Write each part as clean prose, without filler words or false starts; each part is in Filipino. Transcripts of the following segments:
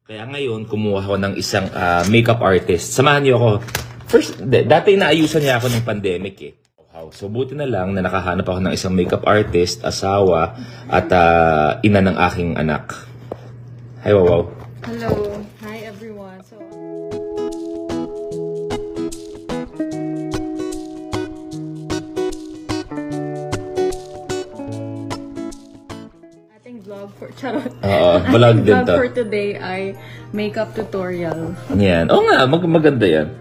Kaya ngayon, kumuha ako ng isang makeup artist. Samahan niyo ako. First, dati naayusan niya ako ng pandemic eh. So, buti na lang na nakahanap ako ng isang makeup artist, asawa, at ina ng aking anak. Hi, Wawaw. Hello. Hi, everyone. So, ating vlog for charot. Oo, vlog din to. Vlog for today ay makeup tutorial. Yan. Oo nga, maganda yan.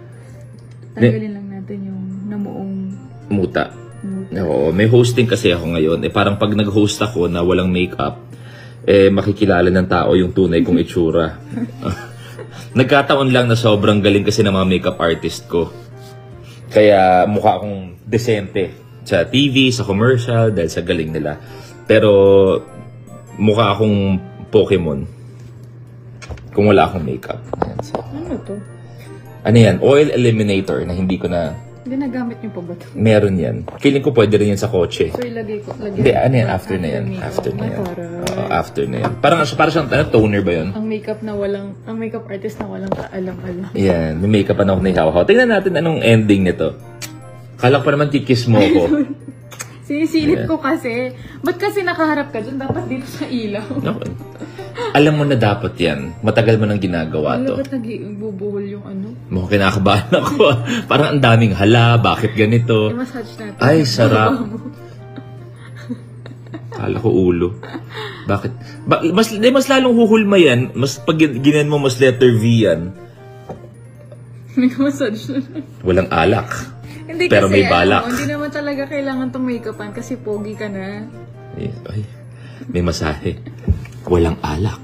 Tanggalin lang natin yung namuong muta. Oo, may hosting kasi ako ngayon. Parang pag nag-host ako na walang makeup, makikilala ng tao yung tunay kong itsura. Nagkataon lang na sobrang galing kasi ng mga makeup artist ko. Kaya mukha akong desente sa TV, sa commercial, dahil sa galing nila. Pero mukha akong Pokemon kung wala akong makeup. Ayan, so. ano to? Ano yan? Oil eliminator na hindi ko na... Ginagamit niyo pa ba ito? Meron yan. Feeling ko pwede rin yan sa kotse. So, ilagay ko. Hindi, ano yan? After na yan. After na yan. After na yan. Parang siyang toner ba yun? Ang makeup artist na walang kaalam-alam. Yan. May makeup na ako na ihaw. Tingnan natin anong ending nito. Kala ko pa naman kikiss mo ako. Sinisilip ko kasi. Ba't kasi nakaharap ka dun? Dapat dito sa ilaw. Okay. Alam mo na dapat yan. Matagal mo nang ginagawa to. Ba't nag-bubuhol yung ano? Mukhang kinakabahan ako. Parang ang daming hala. Bakit ganito? I-massage natin. Ay, sarap. Kala ko ulo. Bakit? Mas lalong huhulma yan. Mas pag ginan mo, mas letter V yan. Nag-massage na. Walang alak. Hindi pero kasi, may balak. Hindi naman talaga kailangan itong make-upan kasi pogi ka na. Ay, may masahe. Walang alak,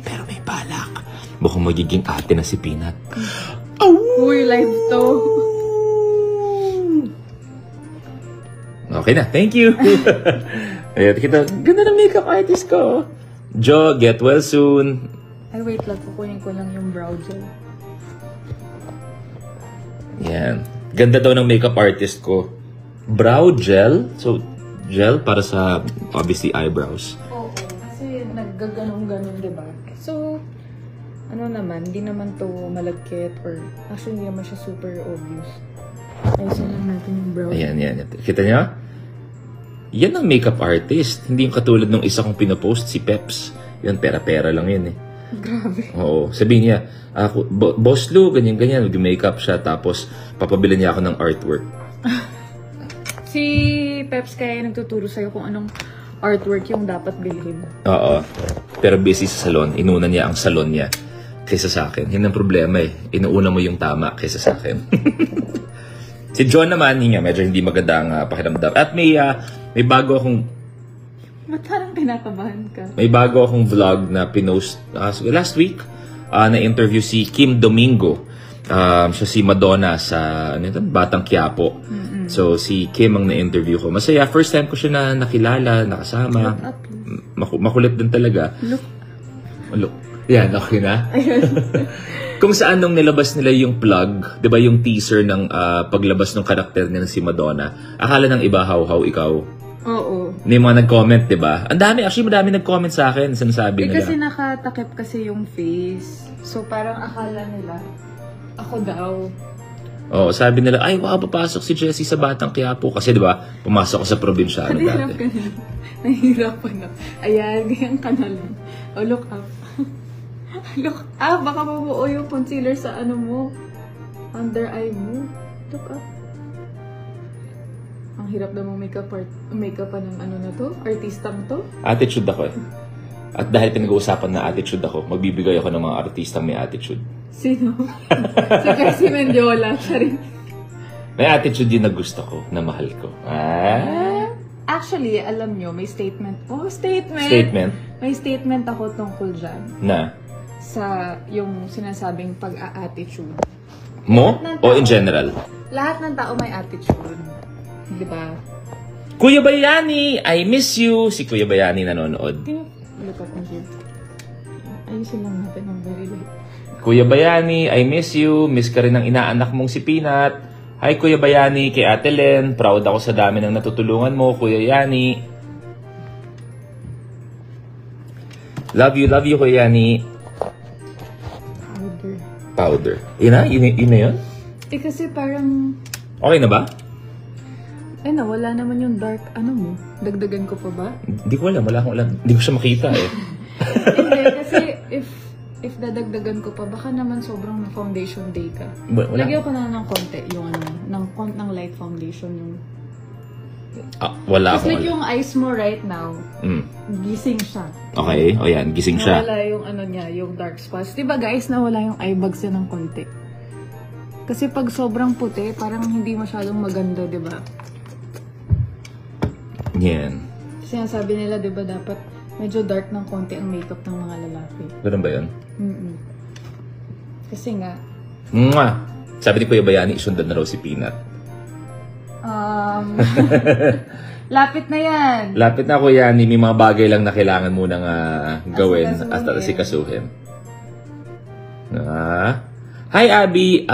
pero may balak. Mukhang magiging ate na si Peanut. Oh! Uy, live to. Okay na, thank you. Ayan, kita, ganda ng makeup artist ko. Jo, get well soon. Ay, wait lang. Kukunin ko lang yung brow gel. Yan. Ganda daw ng makeup artist ko. Brow gel. So, gel para sa, obviously, eyebrows. Oo, kasi naggaganong-ganon, diba? So, ano naman, hindi naman to malagkit or actually hindi naman siya super obvious. Ayusin lang natin yung brow. Ayan, yan. Kita niyo? Yan ang makeup artist. Hindi yung katulad ng isa kong pinopost, si Peps. Yan, pera-pera lang yun eh. Grabe. Oo. Sabihin niya, ako, Boss Lou, ganyan-ganyan. Mag-makeup siya, tapos papabilan niya ako ng artwork. Si Peps kaya nagtuturo sa'yo kung anong artwork yung dapat bilhin. Oo. Pero busy sa salon. Inuna niya ang salon niya kaysa sa akin. Yun ang problema eh. Inuuna mo yung tama kaysa sa akin. Si John naman, medyo hindi maganda ang pakiramdam. At may bago akong... Ba't parang kinakabahan ka? May bago akong vlog na pinost last week. Na-interview si Kim Domingo. Siya si Madonna sa Batang Quiapo. So, si Kim ang na-interview ko. Masaya. First time ko siya na nakilala, nakasama. Makulit din talaga. Look. Yan, okay na. Kung saan nung nilabas nila yung plug, di ba yung teaser ng paglabas ng karakter niya si Madonna, akala ng iba, how ikaw. Oo. May mga nag-comment, di ba? Madami nag-comment sa akin, sinasabi nila. Kasi nakatakip kasi yung face. So, parang akala nila, ako daw. Oo, sabi nila, ay, wow, papasok si Jessie sa Batang Quiapo. Kasi, di ba, pumasok ko sa probinsyano dati. Nahihirapan na. Ayan, ganyan ka na lang. Oh, look up. Look up, baka mabuo yung concealer sa ano mo. Under eye mo. Look up. Ang hirap namang make-up ng ano na to? Artistang to? Attitude ako eh. At dahil pinag-uusapan na attitude ako, magbibigay ako ng mga artistang may attitude. Sino? Si Percy Mendiola. Siya rin. May attitude din na gusto ko, na mahal ko. Actually, alam nyo, may statement. Oh, statement! Statement? May statement ako tungkol dyan. Na? Sa yung sinasabing pag-a-attitude. Mo? O in general? Lahat ng tao may attitude. Di ba? Kuya Bayani, I miss you. Si Kuya Bayani nanonood. Look up mo here. Ayusin lang natin ang very late. Kuya Bayani, I miss you. Miss ka rin ng inaanak mong si Peanut. Hi Kuya Bayani, kay Ate Len. Proud ako sa dami ng natutulungan mo, Kuya Yani. Love you, Kuya Yani. Powder. Yun na? Yun na yun? Kasi parang, Okay na ba? wala naman yung dark, mo? Dagdagan ko pa ba? Hindi ko alam. Wala akong alam. Hindi ko siya makita eh. Hindi, kasi if dadagdagan ko pa, baka naman sobrang foundation day ka. Wala. Lagyan ko na ng konti, yung ng light foundation yung... Wala Kasi akong like alam. yung eyes mo right now, gising siya. Okay. O yan. Gising siya. Nawala yung niya, yung dark spots. Diba guys, nawala yung eye bags niya ng konti. Kasi pag sobrang puti, parang hindi masyadong maganda, diba? Yan. Kasi ang sabi nila, diba, dapat medyo dark ng konti ang makeup ng mga lalaki. Ganun ba yun? Kasi nga, Mwah! Sabi ni Kuya Bayani, isundan na raw si Peanut. lapit na yan. Lapit na Kuya Yani, may mga bagay lang na kailangan mo nang gawin at Asikasuhin. asikasuhin. Hi Abby,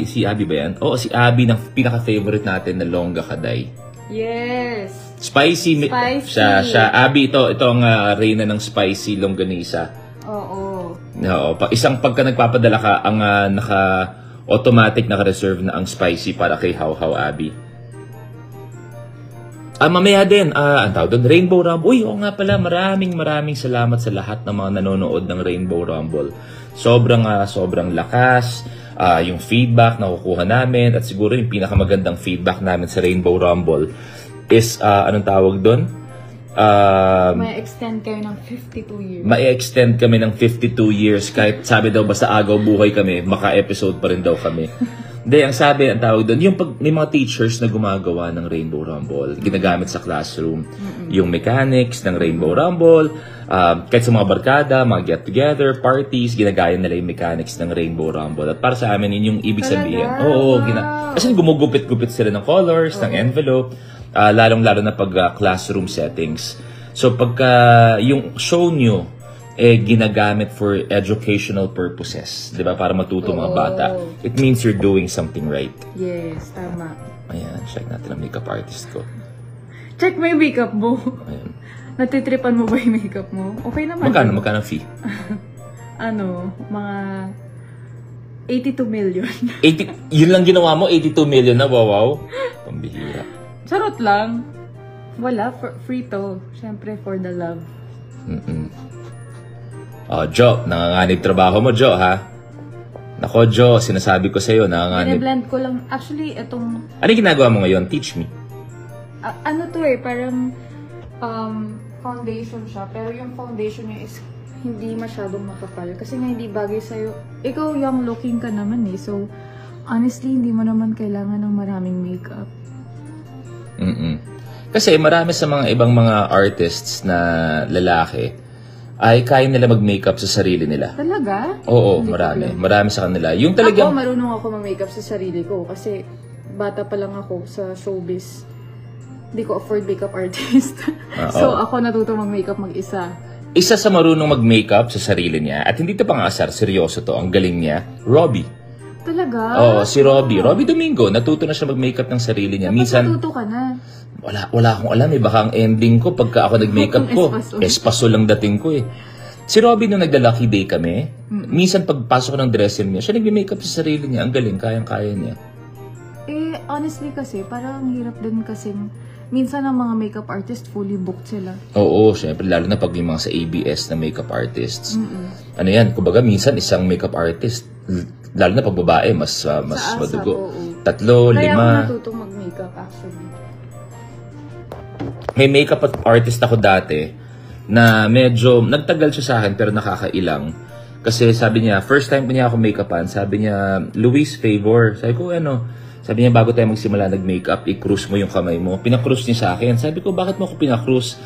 si Abby ba yan? Oo, si Abby ng pinaka-favorite natin na Longga Kaday. Yes. Spicy. Siya. Abby, ito ang reyna ng spicy longganisa. Oo. Isang pagka nagpapadala ka, ang naka-automatic naka-reserve na ang spicy para kay How Abby. Mamaya din, ang tawag doon, Rainbow Rumble. Uy, oo nga pala, maraming salamat sa lahat ng mga nanonood ng Rainbow Rumble. Sobrang lakas, yung feedback na kukuha namin, at siguro yung pinakamagandang feedback namin sa Rainbow Rumble is, anong tawag doon? May extend kayo ng 52 years. Mai-extend kami ng 52 years, kahit sabi daw basta agaw buhay kami, maka-episode pa rin daw kami. Hindi, ang tawag doon, yung may mga teachers na gumagawa ng Rainbow Rumble, ginagamit sa classroom. Yung mechanics ng Rainbow Rumble, kahit sa mga barkada, mga get-together, parties, ginagaya nila yung mechanics ng Rainbow Rumble. At para sa amin, yun yung ibig sabihin. Oo, kasi gumugupit-gupit sila ng colors, ng envelope, lalong-lalo na pag classroom settings. So, pagka yung show nyo, ginagamit for educational purposes. Di ba? Para matuto mga bata. It means you're doing something right. Yes, tama. Ayan, check natin ang makeup artist ko. Check mo yung makeup mo. Ayan. Natitripan mo ba yung makeup mo? Okay naman. Magkano ang fee? Mga 82 million. 80, yun lang ginawa mo? 82 million na? Wow. Pambihira. Charot lang. Wala, free to. Siyempre, for the love. Jo, nanganganib trabaho mo, Jo, ha? Nako, Jo, sinasabi ko sa'yo, nanganganib. Blend ko lang. Actually, itong... Ano yung ginagawa mo ngayon? Teach me. Parang foundation siya. Pero yung foundation niya is hindi masyadong makapal. Kasi nga hindi bagay sa'yo. Ikaw young looking ka naman eh. So, honestly, hindi mo naman kailangan ng maraming makeup. Kasi marami sa mga ibang mga artists na lalaki ay kaya nila mag-makeup sa sarili nila. Talaga? Oo, marami. Marami sa kanila. Yung talagang... Ako, marunong ako mag-makeup sa sarili ko. Kasi bata pa lang ako sa showbiz. Hindi ko afford makeup artist. So, ako natuto mag-makeup mag-isa. Isa sa marunong mag-makeup sa sarili niya, at hindi ito pang-asar, seryoso to, ang galing niya, Robbie. Talaga? Oo, si Robbie. Robbie Domingo, natuto na siya mag-makeup ng sarili niya. Minsan, natuto ka na. Wala akong alam eh. Baka ang ending ko pagka ako nag-makeup ko, espaso lang dating ko eh. Si Robbie nung nagda-lucky day kami, minsan pagpasok ko ng dressing niya, siya nag-makeup sa sarili niya. Ang galing, kayang-kaya niya. Honestly kasi, parang hirap din kasi minsan ang mga makeup artist fully booked sila. Oo, syempre, lalo na pag may mga sa ABS na makeup artists. Ano yan, kumbaga minsan isang makeup artist, lalo na pag babae, mas madugo. 3, 5. Kaya ako natutong mag-makeup actually. May makeup artist ako dati na medyo nagtagal siya sa akin pero nakakailang. Kasi sabi niya, first time niya ako make-upan, sabi niya, Luis, favor. Sabi ko, Sabi niya, bago tayo magsimula nag-makeup, i-cruise mo yung kamay mo. Pinakruise niya sa akin. Sabi ko, bakit mo ako pinakruise?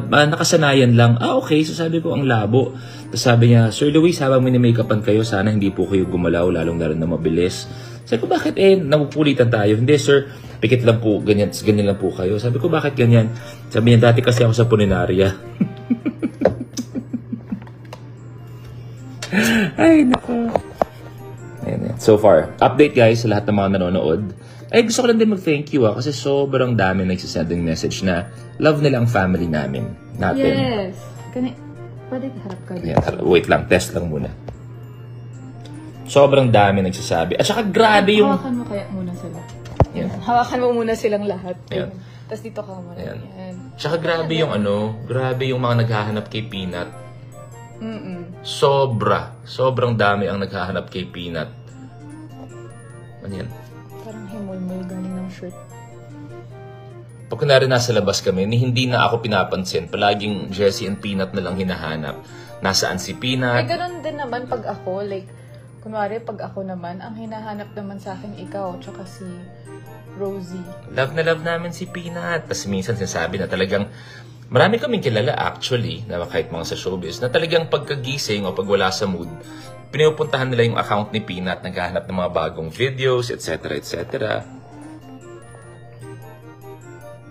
Nakasanayan lang. Okay. So sabi ko, ang labo. Tapos sabi niya, Sir Luis, habang mini-makeupan kayo, sana hindi po kayo gumalaw, lalong-lalo na mabilis. Sabi ko, bakit nakukulitan tayo? Hindi, sir, pikit lang po, ganyan lang po kayo. Sabi ko, bakit ganyan? Sabi niya, dati kasi ako sa Puninaria. Ay, nako. Ayan. So far, update guys sa lahat ng mga nanonood. Ay, gusto ko lang din mag-thank you kasi sobrang dami nagsisending message na love nila ang family natin. Yes. Pwede harap ka dito. Wait lang, test lang muna. Sobrang dami nagsasabi. At saka grabe yung... Hawakan mo kaya muna sila. Yan. Hawakan mo muna silang lahat. Yan. Tapos dito ka muna. Yan. Yan. Tsaka grabe yung grabe yung mga naghahanap kay Peanut. Sobrang dami ang naghahanap kay Peanut. Ano yan? Parang himol-mol galing ng shirt. Pag kunwari nasa labas kami, hindi na ako pinapansin. Palaging Jessie and Peanut na lang hinahanap. Nasaan si Peanut? Ganun din naman pag ako. Like, kunwari pag ako naman, ang hinahanap naman sa akin ikaw, tsaka si Rosie. Love na love namin si Peanut. Tapos minsan sinasabi na talagang, marami kaming kilala actually, na kahit mga sa showbiz, na talagang pagkagising o pag wala sa mood, pinupuntahan nila yung account ni Peanut, naghahanap ng mga bagong videos, etc. etc.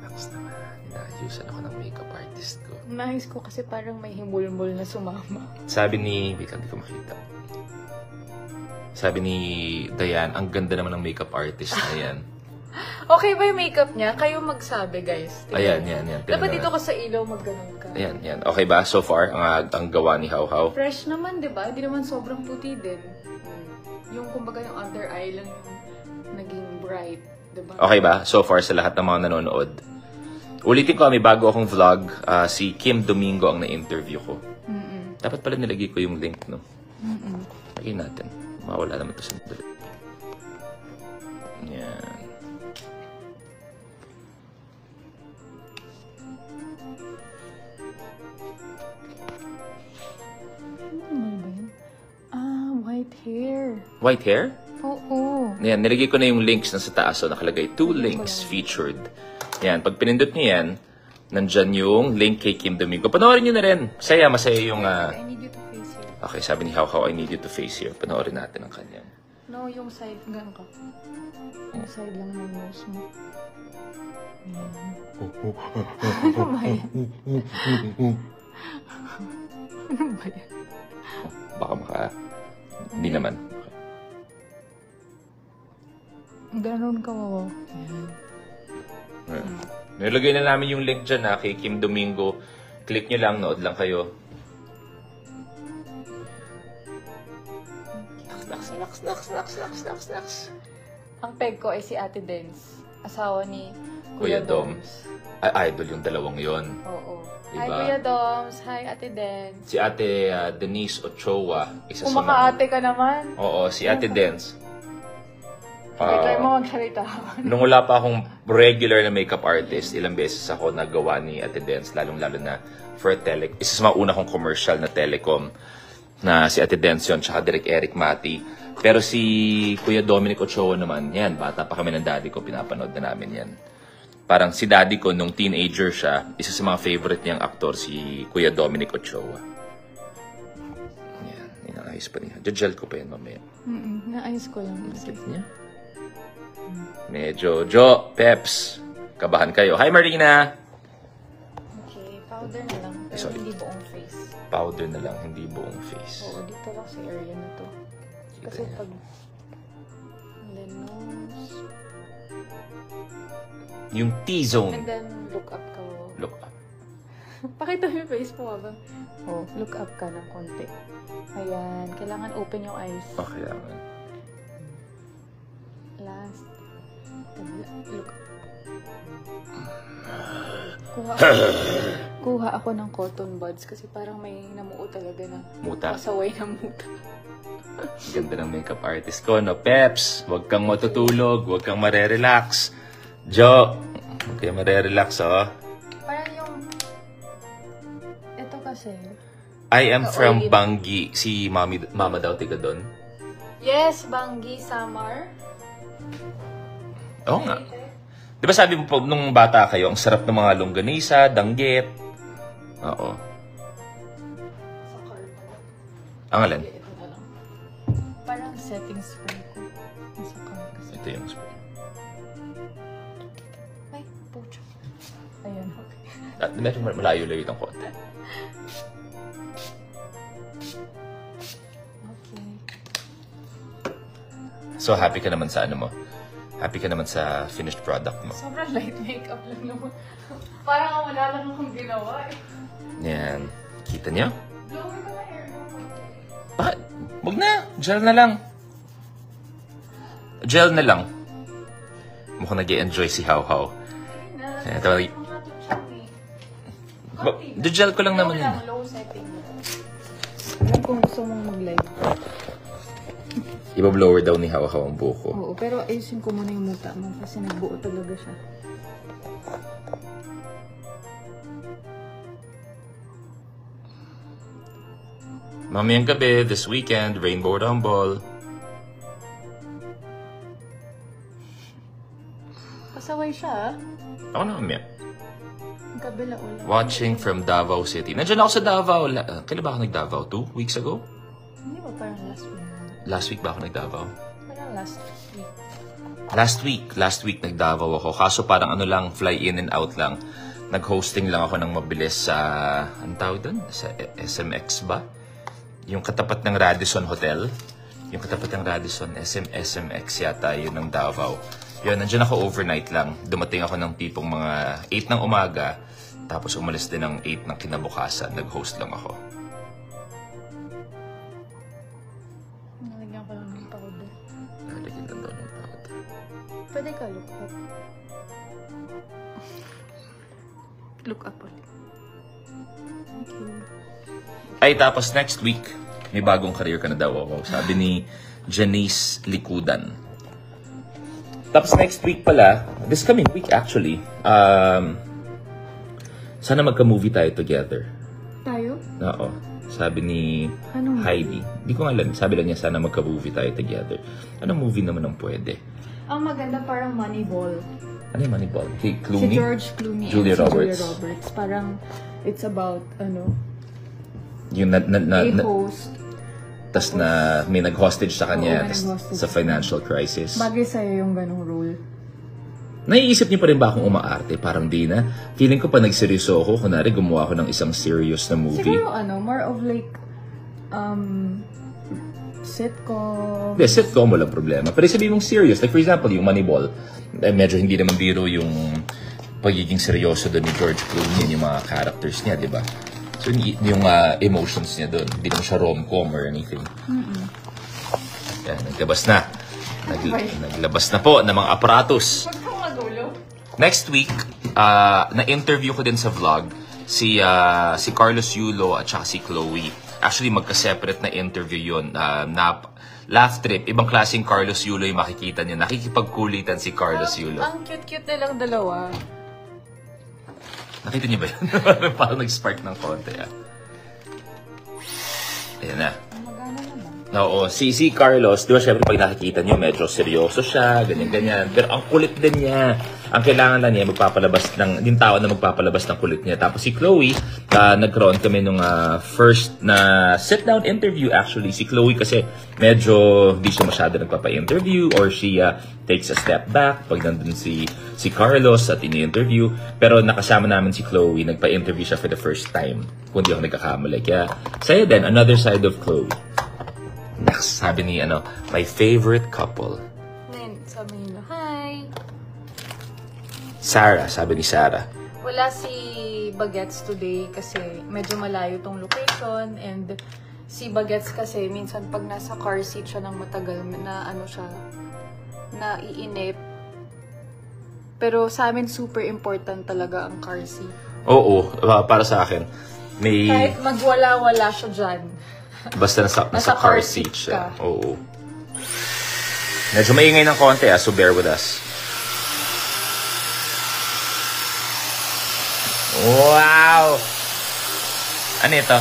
Next naman, inaayusan ako ng makeup artist ko. Nais ko kasi parang may himul-mul na sumama. Sabi ni, wait lang, di ko makita. Sabi ni Diane, ang ganda naman ng makeup artist na yan. Okay ba yung makeup niya? Kayo magsabi, guys. Ayan, yan. Dapat dito ka sa ilaw, magganon ka. Ayan. Okay ba? So far, ang gawa ni How How? Fresh naman, di ba? Hindi naman sobrang puti din. Yung kumbaga yung under eye lang yung naging bright, di ba? Okay ba? So far, sa lahat ng mga nanonood. Ulitin ko, may bago akong vlog. Si Kim Domingo ang na-interview ko. Dapat pala nilagay ko yung link, no? Lagay natin. Mawala naman ito sa dali. Yan. White hair. White hair? Oo. Yan, nilagay ko na yung links na sa taas. So, nakalagay 2 links featured. Yan, pag pinindot nyo yan, nandyan yung link kay Kim Domingo. Panoorin nyo na rin. Masaya yung... I need you to face here. Okay, sabi ni How How, I need you to face here. Panoorin natin ang kanyang. No, yung side, gan ka. Yung side lang ng nose mo. Yan. Ano ba yan? Ano ba yan? Baka Hindi naman. Ganon ka, wow. Yan. Nilagay na namin yung link dyan kay Kim Domingo. Click nyo lang, nood lang kayo. Naks. Ang peg ko ay si Ate Dens, asawa ni Kuya Kuya Doms. Doms. Ay, idol yung dalawang yon. Oo. Diba? Hi Kuya Doms, hi Ate Dens. Si Ate Denise Ochoa, isa sa mga... Kumaka-ate ka naman. Oo, si Ate Dens. Try mo magsalita. Nung wala pa akong regular na makeup artist, ilang beses ako nagawa ni Ate Dens, lalong-lalo na for telecom. Isa sa mga una kong commercial na telecom na si Ate Dens yun, tsaka Direk Eric Mati. Pero si Kuya Dominic Ochoa naman, yan, bata pa kami ng daddy ko, pinapanood na namin yan. Parang si daddy ko, nung teenager siya, isa sa mga favorite niyang aktor, si Kuya Dominic Ochoa. Yan, inaayos pa niya. Jajal ko pa yan mamaya. Naayos ko lang. Skip niya. Medyo, Peps, kabahan kayo. Hi, Marina! Okay, powder na lang. Pero Sorry. hindi buong face. Powder na lang, hindi buong face. Oo, dito lang sa area na to. Kasi pag the nose, Yung and T-zone. then look up ka. Look up. Pakita mo yung face mo habang, look up ka ng konti. Ayan, kailangan open yung eyes. Okay naman. Last. Look up. Kuha ako ng cotton buds kasi parang may namuo talaga na Muta. pasaway na muta. Ganda ng makeup artist ko, no? Peps, huwag kang matutulog, huwag kang marerelax. Jo, huwag kang marerelax, oh. Parang yung, ito kasi. I am from Bangi. Si mama daw tiga doon. Yes, Bangi, Samar. Oo nga. Di ba sabi mo po, nung bata kayo, ang sarap ng mga longganisa, danggit. Oo. Ang alin? Ito na lang. Parang setting spray ko. Nasa car kasi. Ito yung spray. Ay, pucho. Ayan, okay. At medyo malayo-layo itong konti. Okay. So, happy ka naman sa ano mo? Happy ka naman sa finished product mo? Sobrang light makeup lang naman. Parang wala lang akong ginawa eh. Yan. Kita niyo? Blower ko na hair mo. Bakit? Huwag na. Gel na lang. Gel na lang. Mukhang nag-i-enjoy si How How. Gel ko lang naman yun. Low setting. Alam kung gusto mong mag-live. Iba-blower daw ni How How ang buko. Oo, pero ayusin ko muna yung muta mo kasi nagbuo talaga siya. Mamayang gabi, this weekend, Rainbow Rumble. Pasaway siya, Ako na mamaya. Ang kabila ulit. Watching from Davao City. Nandiyan ako sa Davao. Kailan ba ako nag-Davao? 2 weeks ago? Hindi ba parang last week? Last week ba ako nag-Davao? Parang last week. Last week nag-Davao ako. Kaso parang ano lang, fly in and out lang. Nag-hosting lang ako ng mabilis sa, anong tawag doon? Sa SMX ba? Yung katapat ng Radisson Hotel. Yung katapat ng Radisson, SMX yata, yun ng Davao. Yun, nandiyan ako overnight lang. Dumating ako ng tipong mga 8 ng umaga. Tapos umalis din ng 8 ng kinabukasan. Nag-host lang ako. Nalagyan ko lang ng powder. Nalagyan lang daw ng powder. Pwede ka look up. Look up ulit. Thank you. Ay, tapos next week, may bagong career ka na daw ako. Sabi ni Janice Likudan. Tapos next week pala, this coming week actually, sana magka-movie tayo together. Tayo? Oo. Sabi ni Anong Heidi. Hindi ko alam. Sabi lang niya, sana magka-movie tayo together. Anong movie naman ang pwede? Ang maganda parang Moneyball. Ano yung Moneyball? Kay Si Clooney? George Clooney Julia and si Roberts. Julia Roberts. Parang it's about, Yung a host. tas na may nag-hostage sa kanya Oo, may tas nag-hostage sa financial crisis. Bagay sa'yo yung ganong role. Naiisip niyo pa rin ba akong umaarte? Parang di na. Feeling ko pa nagseryoso ako. Kunwari, gumawa ako ng isang serious na movie. Siguro more of like, sitcom. Hindi, sitcom, walang problema. Pero sabihin mong serious. Like for example, yung Moneyball, medyo hindi naman biro yung pagiging seryoso doon ni George Clooney, yung mga characters niya, di ba? So, yung emotions niya doon, hindi naman siya rom-com or anything. Yan, naglabas na. Naglabas na po ng mga aparatos. Huwag kang magulo. Next week, na-interview ko din sa vlog si Carlos Yulo at saka si Chloe. Actually, magka-separate na interview yun. Laugh Trip, ibang klaseng Carlos Yulo yung makikita niyo. Nakikipagkulitan si Carlos Yulo. Ang cute-cute nilang dalawa. Nakita niyo ba yun? Parang nag-spark ng konti. Ayan na. Magana naman. Oo, si Carlos, di ba syempre pag nakikita niyo, medyo seryoso siya, ganyan-ganyan. Pero ang kulit din niya. Ang kailangan lang niya, yung tao na magpapalabas ng kulit niya. Tapos si Chloe, nagkaroon kami nung first na sit-down interview actually. Si Chloe kasi medyo hindi siya masyado nagpapa-interview or she takes a step back pag nandun si Carlos at ini-interview. Pero nakasama namin si Chloe, nagpa-interview siya for the first time. Kung di ako nagkakamali. Kaya, sa'yo din, another side of Chloe. Next, sabi ni, my favorite couple. Then, sabi nila, hi! Sarah, sabi ni Sarah. Wala si Bagets today kasi medyo malayo tong location and si Bagets kasi minsan pag nasa car seat siya ng matagal na naiinip. Pero sa amin super important talaga ang car seat. Oo, para sa akin. May... Kahit magwala-wala siya dyan. Basta nasa car seat siya. Oo. Medyo maingay ng konti so bear with us. Wow! Ano ito?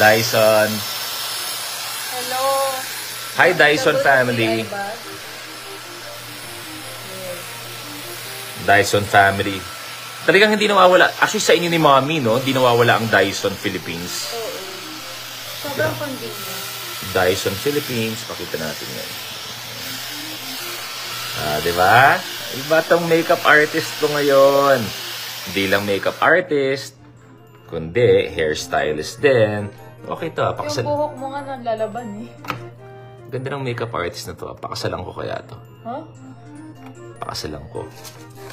Dyson. Hello! Hi Dyson family. Dyson family. Talagang hindi nawawala. Actually sa inyo ni Mommy, no? Hindi nawawala ang Dyson Philippines. Oo. Sobrang convenient. Dyson Philippines. Pakita natin yan. Diba? Iba tong makeup artist ko ngayon. Hindi lang makeup artist, kundi hairstylist din. Okay to, Yung buhok mo nga lalaban Ganda ng makeup artist na to. Pakasalan ko kaya to. Huh? Pakasalan ko.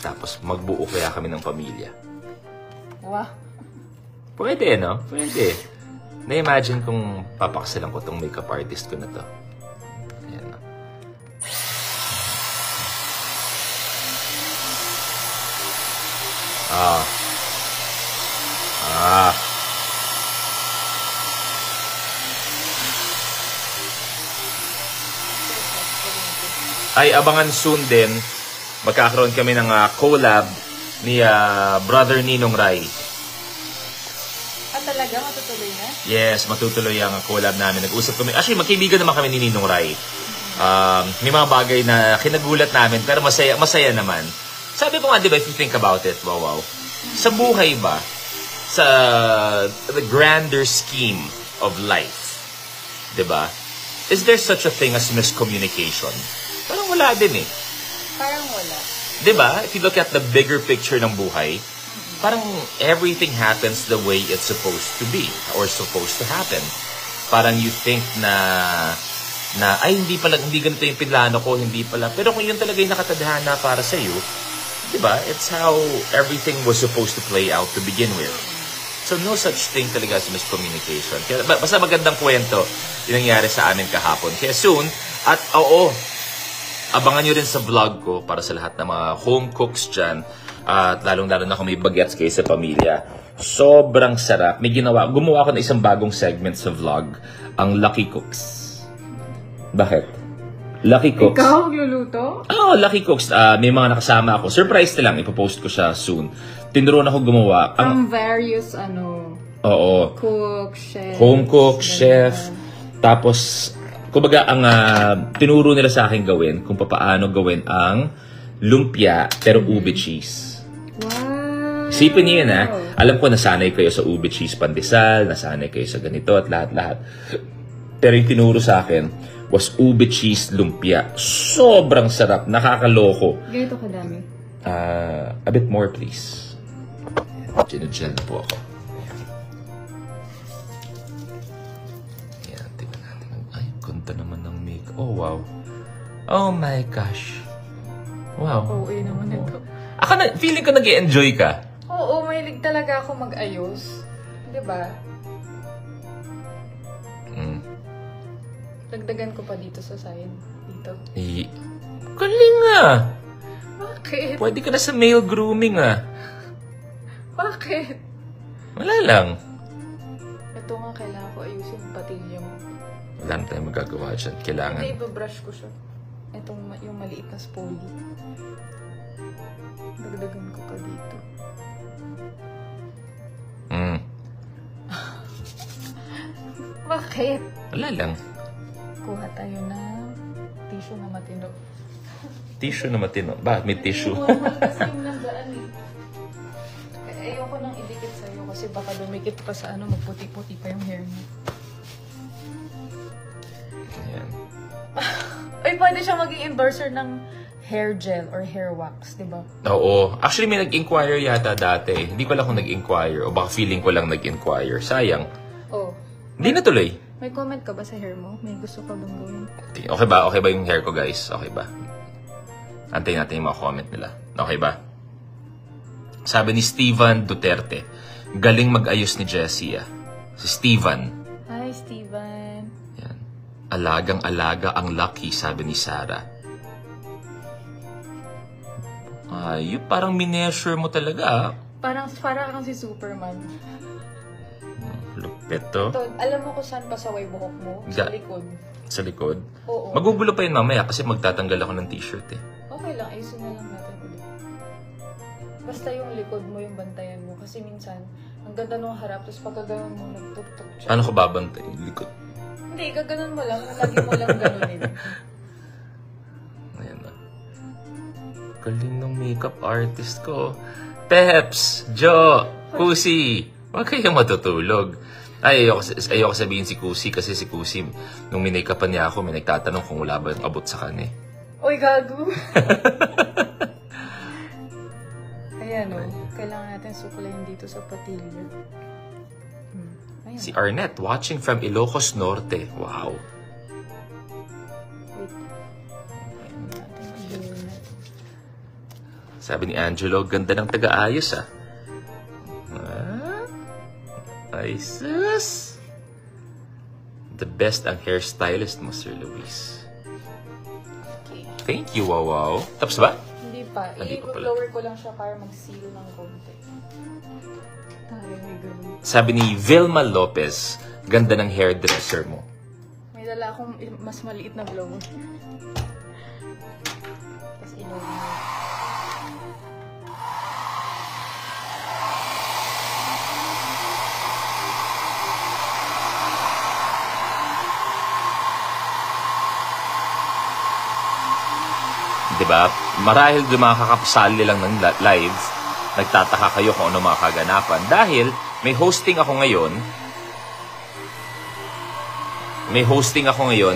Tapos magbuo kaya kami ng pamilya. Wow. Pwede, no? Pwede. Na-imagine kung papakasalan ko tong makeup artist ko na to. Ayan, no? Ah. Ah. Ay, abangan soon din. Magkakaroon kami ng collab ni Brother Ninong Rai. Ah, talaga? Matutuloy na? Yes, matutuloy ang collab namin. Nag-usap kami. Actually, magkaibigan naman kami ni Ninong Rai. May mga bagay na kinagulat namin, pero masaya naman. Sabi ko nga, di ba, if you think about it, wow. Sa buhay ba, sa the grander scheme of life, di ba, is there such a thing as miscommunication? Parang wala din eh. Parang wala. Di ba? If you look at the bigger picture ng buhay, parang everything happens the way it's supposed to be or supposed to happen. Parang you think na ay hindi ganito yung pinlano ko, hindi pala. Pero kung yun talaga yung nakatadhana para sa iyo, 'di ba? It's how everything was supposed to play out to begin with. So no such thing talaga as miscommunication. Kaya basta magandang kwento yung nangyari sa amin kahapon. Kaya soon, at abangan nyo rin sa vlog ko para sa lahat ng mga home cooks dyan. At lalong-lalo na kung may bagets kayo sa pamilya. Sobrang sarap. Gumawa ko ng isang bagong segment sa vlog. Ang Lucky Cooks. Bakit? Lucky Cooks. Ikaw magluluto? Lucky Cooks. May mga nakasama ako. Surprise na lang. Ipopost ko siya soon. Tinuruan ako gumawa. From various, Oo. cook, chef. Home cook, chef. Tapos, kumbaga, ang tinuro nila sa akin gawin, kung paano gawin ang lumpia, pero ube cheese. Wow! Isipin niyo yun, Alam ko, nasanay kayo sa ube cheese pandesal, nasanay kayo sa ganito at lahat-lahat. Pero yung tinuro sa akin was ube cheese lumpia. Sobrang sarap, nakakaloko. Ganito kadami? A bit more, please. Ginagel na po ako. Ayan, tingnan natin. Ay, ganda naman ng make. Oh, wow. Oh my gosh. Wow. Oo, naman ito. Feeling ko nag-i-enjoy ka. Oo, mahilig talaga ako mag-ayos. Diba? Dagdagan ko pa dito sa side. Dito. Galing nga. Bakit? Pwede ka na sa male grooming Bakit? Wala lang. Ito nga, kailangan ko ayusin yung patilya mo. Wala na tayong magagawa dyan. Kailangan. Hindi, ibabrush ko siya. Itong yung maliit na spoolie. Dagdagan ko pa dito. Bakit? Wala lang. Kuha tayo ng tissue na matino. Tissue na matino. Bakit may tissue? Kasi yung nandaan ayoko nang idikit sa'yo kasi baka dumikit pa sa magputi-puti pa yung hair mo. Ayan. Ay, pwede siya maging endorser ng hair gel or hair wax, di ba? Oo. Actually, may nag-inquire yata dati. Hindi ko lang kung nag-inquire o baka feeling ko lang nag-inquire. Sayang. Oh. Hindi na tuloy. May comment ka ba sa hair mo? May gusto ka bang gawin? Okay ba? Okay ba yung hair ko, guys? Okay ba? Antayin natin yung mga comment nila. Okay ba? Sabi ni Steven Duterte, galing mag-ayos ni Jessie. Si Steven. Hi, Steven. Yan. Alagang-alaga ang lucky, sabi ni Sarah. Ay, parang mineasure mo talaga. Parang kang si Superman. Lupit to. Ito, alam mo kung saan pasaway buhok mo? Sa likod. Sa likod? Oo. Magugulo pa yun mamaya kasi magtatanggal ako ng t-shirt Okay lang, ayusin na lang natin ulit. Basta yung likod mo yung bantayan mo. Kasi minsan, ang ganda nung harap, tapos pagka ganun mo, nagtuktok siya. Ano ko babantay? Likod? Hindi, gaganon mo lang. Lagi mo lang ganunin. Ayan na. Galing ng makeup artist ko. Peps! Jo! Kusi! Huwag kayong matutulog. Ay, ayoko sabihin si Kusi kasi si Kusi, nung minake-upan niya ako, may nagtatanong kung wala ba yung abot sa kanya. Uy, gago! Ayan kailangan natin suklayin dito sa patilya. Ayan. Si Arnett, watching from Ilocos Norte. Wow. Wait. Sabi ni Angelo, ganda ng taga-ayos Ay, sus! The best ang hairstylist mo, Sir Luis. Okay. Thank you, wow. Tapos ba? Hindi pa. pa. Hindi pa pala. I-blower ko lang siya para mag-seal ng konti. Ay, may ganun. Sabi ni Vilma Lopez, ganda ng hairdresser mo. May dala akong mas maliit na blower. Tapos inuwi mo. Diba? Marahil yung mga kakapsali lang ng live, nagtataka kayo kung ano mga kaganapan. Dahil may hosting ako ngayon,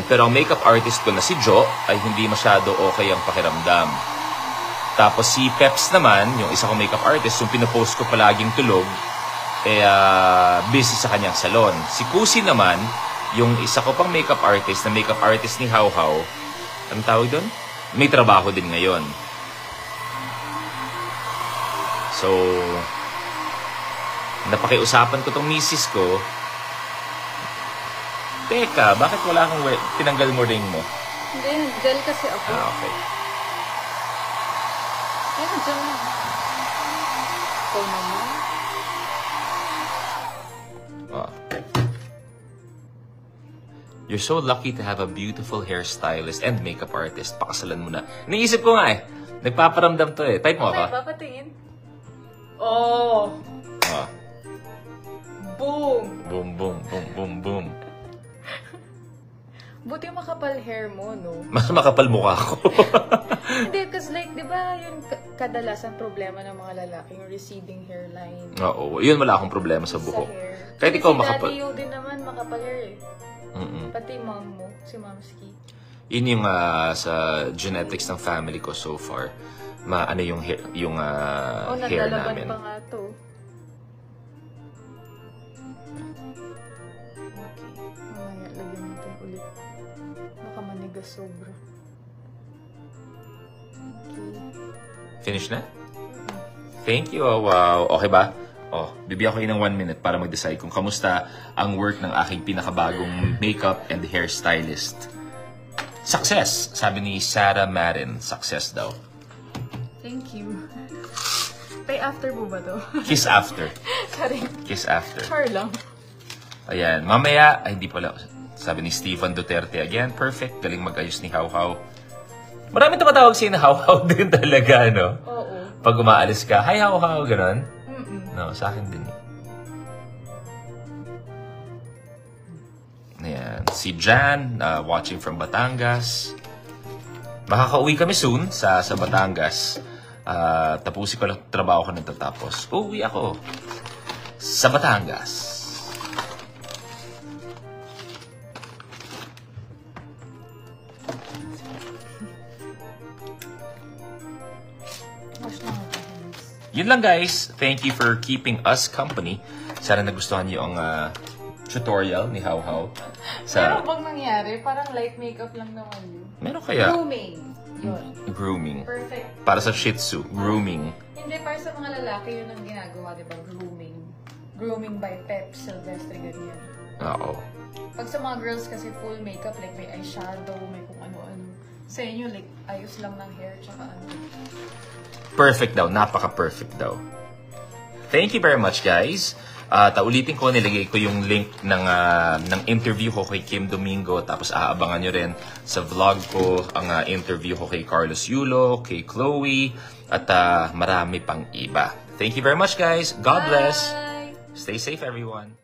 pero ang makeup artist ko na si Jo ay hindi masyado okay ang pakiramdam. Tapos si Peps naman, yung isa kong makeup artist, yung pinopost ko palaging tulog, busy sa kanyang salon. Si Kusi naman, yung isa ko pang makeup artist ni How How, anong tawag doon? May trabaho din ngayon. So, napakiusapan ko tong misis ko. Teka, bakit wala kang tinanggal mo ring mo? Hindi, gel kasi ako. Okay. Ay, dyan na. Ikaw naman. You're so lucky to have a beautiful hairstylist and makeup artist. Pakasalan mo na. Iniisip ko nga Nagpaparamdam to Type mo ako. Okay, papatingin. Oh! Boom! Boom, boom, boom, boom, boom. Buti makapal hair mo, no? Mas makapal mukha ko. Hindi, kasi like, di ba, yun kadalasan problema ng mga lalaki, yung receding hairline. Oo, yun wala akong problema sa buhok. Sa hair. Kahit ikaw makapal. Si Daddy Yo din naman makapal hair Pati mom mo, si Mamski. Yun yung sa genetics ng family ko so far. Ano yung hair, hair namin. Pa nga to. Okay. Mamaya, lagyan natin ulit. Baka manigas sobra. Okay. Finish na? Thank you. Oh, wow. Okay ba? Bibigyan ko kayo ng 1 minute para mag-decide kung kamusta ang work ng aking pinakabagong makeup and hairstylist. Success! Sabi ni Sarah Marin. Success daw. Thank you. Pay after mo ba to? Kiss after. Sorry. Kiss after. Char lang. Ayan. Mamaya, hindi pala. Sabi ni Stephen Duterte again. Perfect. Galing mag-ayos ni How How. Marami tumatawag sa'yo na How How din talaga, no? Oo. Pag umaalis ka, hi How How, ganon. No, sa akin din. Ayan. Si Jan, watching from Batangas. Makakauwi kami soon sa Batangas. Tapusin ko lang trabaho ko natatapos. Uuwi ako sa Batangas. Yun lang guys. Thank you for keeping us company. Sana nagustuhan niyo ang tutorial ni How How. Meron bang nangyari? Parang light makeup lang naman yun. Meron kaya? Grooming. Yun. Grooming. Perfect. Para sa Shih Tzu. Grooming. Hindi, para sa mga lalaki yun ang ginagawa, di ba? Grooming. Grooming by Pep Silvestre, ganyan. Oo. Pag sa mga girls kasi full makeup, like may eyeshadow, may kung ano-ano. Sa inyo, like, ayos lang ng hair, tsaka ano. Perfect daw. Napaka-perfect daw. Thank you very much, guys. Ulitin ko, nilagay ko yung link ng interview ko kay Kim Domingo. Tapos aabangan nyo rin sa vlog ko ang interview ko kay Carlos Yulo, kay Chloe, at marami pang iba. Thank you very much, guys. God bless. Bye! Stay safe, everyone.